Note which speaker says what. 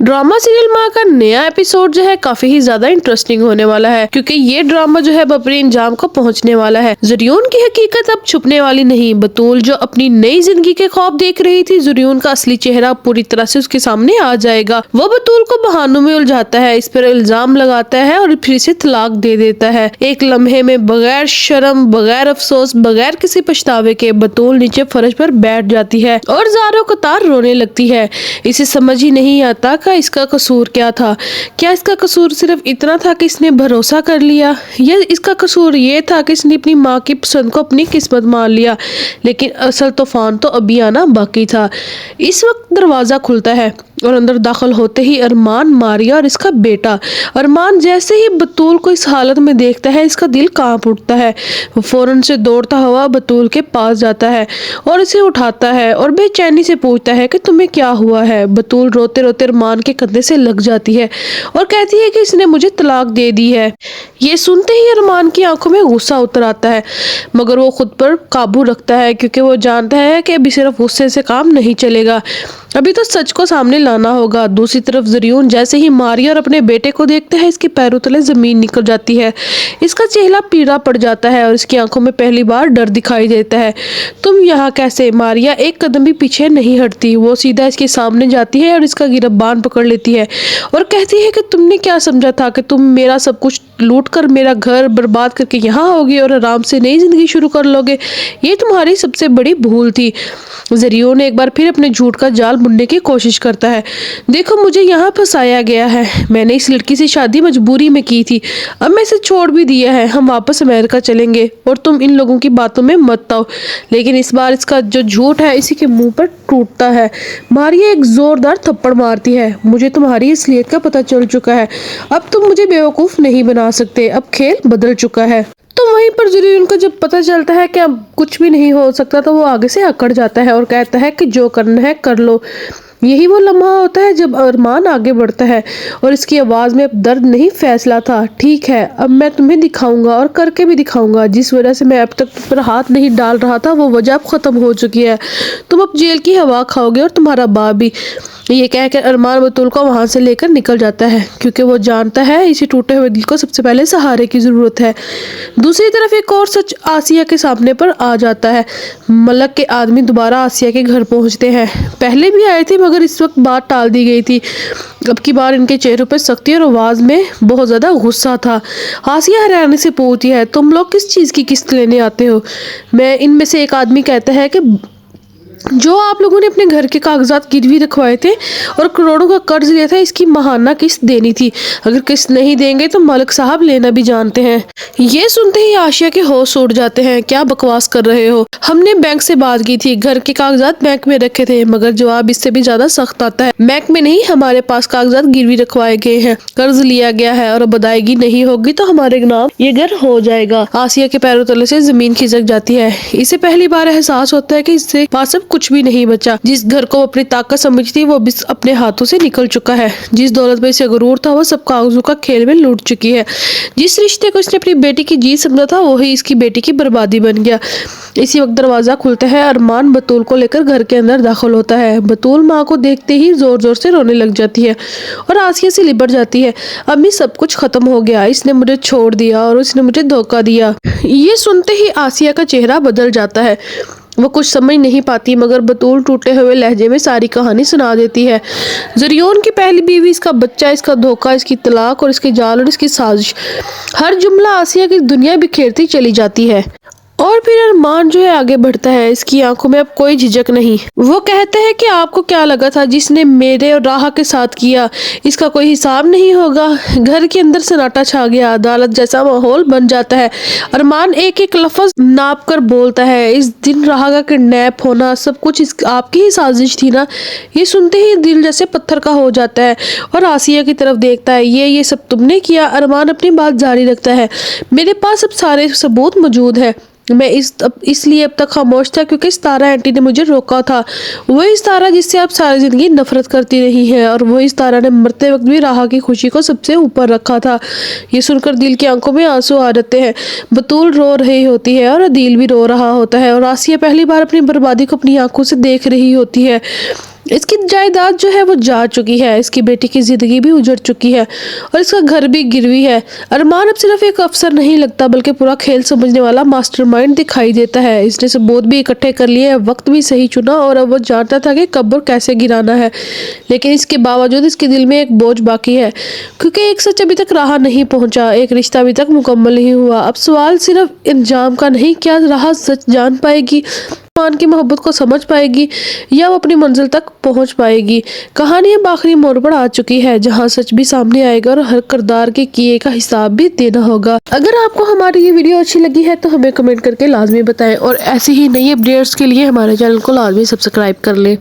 Speaker 1: Drama serial माँ का नया एपिसोड जो है काफी ही ज्यादा इंटरेस्टिंग होने वाला है, क्योंकि ये ड्रामा जो है अब अपने अंजाम को पहुंचने वाला है। ज़रियून की हकीकत अब छुपने वाली नहीं। बतूल जो अपनी नई जिंदगी के ख्वाब देख रही थी, ज़रियून का असली चेहरा पूरी तरह से उसके सामने आ जाएगा। वो बतूल को बहानों में उलझाता है, इस पर इल्जाम लगाता है और फिर से तलाक दे देता है। एक लम्हे में बगैर शर्म, बगैर अफसोस, बगैर किसी पछतावे के बतूल नीचे फर्श पर बैठ जाती है और ज़ारों कतार रोने लगती है। इसे समझ ही नहीं आता कि इसका कसूर क्या था। क्या इसका कसूर सिर्फ इतना था कि इसने भरोसा कर लिया, या इसका कसूर ये था कि इसने अपनी माँ की पसंद को अपनी किस्मत मान लिया। लेकिन असल तूफान तो अभी आना बाकी था। इस वक्त दरवाजा खुलता है और अंदर दाखिल होते ही अरमान, मारिया और इसका बेटा। अरमान जैसे ही बतूल को इस हालत में देखता है, इसका दिल कांप उठता है। वो फौरन से दौड़ता हुआ बतूल के पास जाता है और इसे उठाता है और बेचैनी से पूछता है कि तुम्हें क्या हुआ है। बतूल रोते रोते अरमान के कंधे से लग जाती है और कहती है कि इसने मुझे तलाक दे दी है। ये सुनते ही अरमान की आंखों में गुस्सा उतर आता है, मगर वो खुद पर काबू रखता है, क्योंकि वो जानता है कि अभी सिर्फ गुस्से से काम नहीं चलेगा, अभी तो सच को सामने लाना होगा। दूसरी तरफ ज़रियून जैसे ही मारिया और अपने बेटे को देखता है, इसके पैरों तले जमीन निकल जाती है। इसका चेहरा पीला पड़ जाता है और इसकी आंखों में पहली बार डर दिखाई देता है। तुम यहाँ कैसे? मारिया एक कदम भी पीछे नहीं हटती। वो सीधा इसके सामने जाती है और इसका गिरबान पकड़ लेती है और कहती है कि तुमने क्या समझा था कि तुम मेरा सब कुछ लूट कर, मेरा घर बर्बाद करके यहाँ आओगे और आराम से नई जिंदगी शुरू कर लोगे? ये तुम्हारी सबसे बड़ी भूल थी। ज़रियून एक बार फिर अपने झूठ का जाल बुनने की कोशिश करता है। देखो, मुझे यहाँ फंसाया गया है। मैंने इस लड़की से शादी मजबूरी में की थी, अब मैं इसे छोड़ भी दिया है। हम वापस अमेरिका चलेंगे और तुम इन लोगों की बातों में मत आओ। लेकिन इस बार इसका जो झूठ है इसी के मुंह पर टूटता है। मारिया एक जोरदार थप्पड़ मारती है। मुझे तुम्हारी असलियत का पता चल चुका है, अब तुम मुझे बेवकूफ नहीं बना सकते। अब खेल बदल चुका है। तो वहीं पर ज़रियून को जब पता चलता है कि अब कुछ भी नहीं हो सकता, तो वो आगे से अकड़ जाता है और कहता है कि जो करना है कर लो। यही वो लम्हा होता है जब अरमान आगे बढ़ता है और इसकी आवाज़ में अब दर्द नहीं, फैसला था। ठीक है, अब मैं तुम्हें दिखाऊंगा और करके भी दिखाऊंगा। जिस वजह से मैं अब तक तुम पर हाथ नहीं डाल रहा था, वो वजह अब ख़त्म हो चुकी है। तुम अब जेल की हवा खाओगे और तुम्हारा बाप भी। ये कहकर अरमान बतूल को वहाँ से लेकर निकल जाता है, क्योंकि वो जानता है इसी टूटे हुए दिल को सबसे पहले सहारे की ज़रूरत है। दूसरी तरफ एक और सच आसिया के सामने पर आ जाता है। मलक के आदमी दोबारा आसिया के घर पहुँचते हैं। पहले भी आए थे, मगर इस वक्त बात टाल दी गई थी। अब की बार इनके चेहरों पर सख्ती और आवाज़ में बहुत ज़्यादा गुस्सा था। आसिया हैरानी से पूछती है, तुम लोग किस चीज़ की किस्त लेने आते हो? मैं इनमें से एक आदमी कहता है कि जो आप लोगों ने अपने घर के कागजात गिरवी रखवाए थे और करोड़ों का कर्ज लिया था, इसकी माहाना किस्त देनी थी। अगर किस्त नहीं देंगे तो मलिक साहब लेना भी जानते हैं। ये सुनते ही आशिया के होश उड़ जाते हैं। क्या बकवास कर रहे हो? हमने बैंक से बात की थी, घर के कागजात बैंक में रखे थे, मगर जवाब इससे भी ज्यादा सख्त आता है। बैंक में नहीं, हमारे पास कागजात गिरवी रखवाए गए हैं, कर्ज लिया गया है और अब अदायगी नहीं होगी तो हमारे नाम ये घर हो जाएगा। आसिया के पैरों तले से जमीन खिसक जाती है। इसे पहली बार एहसास होता है कि इससे पास अब कुछ भी नहीं बचा। जिस घर को अपनी ताकत समझती, वो भी अपने हाथों से निकल चुका है। जिस दौलत में इसे गुरूर था, वो सब कागजों का खेल में लूट चुकी है। जिस रिश्ते को इसने अपनी बेटी की जीत समझा था, वही इसकी बेटी की बर्बादी बन गया। इसी वक्त दरवाजा खुलता है। अरमान बतूल को लेकर घर के अंदर दाखिल होता है। बतूल माँ को देखते ही जोर जोर से रोने लग जाती है और आसिया से लिपट जाती है। अम्मी, सब कुछ खत्म हो गया, इसने मुझे छोड़ दिया और उसने मुझे धोखा दिया। ये सुनते ही आसिया का चेहरा बदल जाता है। वो कुछ समझ नहीं पाती, मगर बतूल टूटे हुए लहजे में सारी कहानी सुना देती है। ज़रियून की पहली बीवी, इसका बच्चा, इसका धोखा, इसकी तलाक और इसके जाल और इसकी साजिश, हर जुमला आसिया की दुनिया बिखेरती चली जाती है। और फिर अरमान जो है आगे बढ़ता है। इसकी आंखों में अब कोई झिझक नहीं। वो कहते हैं कि आपको क्या लगा था जिसने मेरे और राहा के साथ किया, इसका कोई हिसाब नहीं होगा। घर के अंदर सन्नाटा छा गया, अदालत जैसा माहौल बन जाता है। अरमान एक एक लफ्ज नाप कर बोलता है, इस दिन राहा का किडनैप होना सब कुछ आपकी ही साजिश थी ना? ये सुनते ही दिल जैसे पत्थर का हो जाता है और आसिया की तरफ देखता है। ये सब तुमने किया? अरमान अपनी बात जारी रखता है। मेरे पास अब सारे सबूत मौजूद है। मैं इसलिए अब तक खामोश था क्योंकि सितारा आंटी ने मुझे रोका था। वही सितारा जिससे आप सारी जिंदगी नफरत करती रही है, और वही सितारा ने मरते वक्त भी राहा की खुशी को सबसे ऊपर रखा था। ये सुनकर दिल की आंखों में आंसू आ जाते हैं। बतूल रो रही होती है और अदील भी रो रहा होता है और आसिया पहली बार अपनी बर्बादी को अपनी आंखों से देख रही होती है। اس کی جائیداد جو ہے وہ جا چکی ہے، اس کی بیٹی کی زندگی بھی اجڑ چکی ہے اور اس کا گھر بھی گروی ہے۔ ارمان اب صرف ایک افسر نہیں لگتا بلکہ پورا کھیل سمجھنے والا ماسٹر مائنڈ دکھائی دیتا ہے۔ اس نے ثبوت بھی اکٹھے کر لیے، وقت بھی صحیح چنا اور اب وہ جانتا تھا کہ کب اور کیسے گرانا ہے، لیکن اس کے باوجود اس کے دل میں ایک بوجھ باقی ہے کیونکہ ایک سچ ابھی تک راہ نہیں پہنچا، ایک رشتہ ابھی تک مکمل نہیں ہوا۔ اب سوال صرف انجام کا نہیں، کیا راہ سچ جان پائے گی، ارمان کی محبت کو سمجھ پائے گی یا وہ اپنی منزل تک پہنچ پائے گی۔ کہانی اب آخری موڑ پر آ چکی ہے جہاں سچ بھی سامنے آئے گا اور ہر کردار کے کیے کا حساب بھی دینا ہوگا۔ اگر آپ کو ہماری یہ ویڈیو اچھی لگی ہے تو ہمیں کمنٹ کر کے لازمی بتائیں اور ایسی ہی نئی اپڈیٹس کے لیے ہمارے چینل کو لازمی سبسکرائب کر لیں۔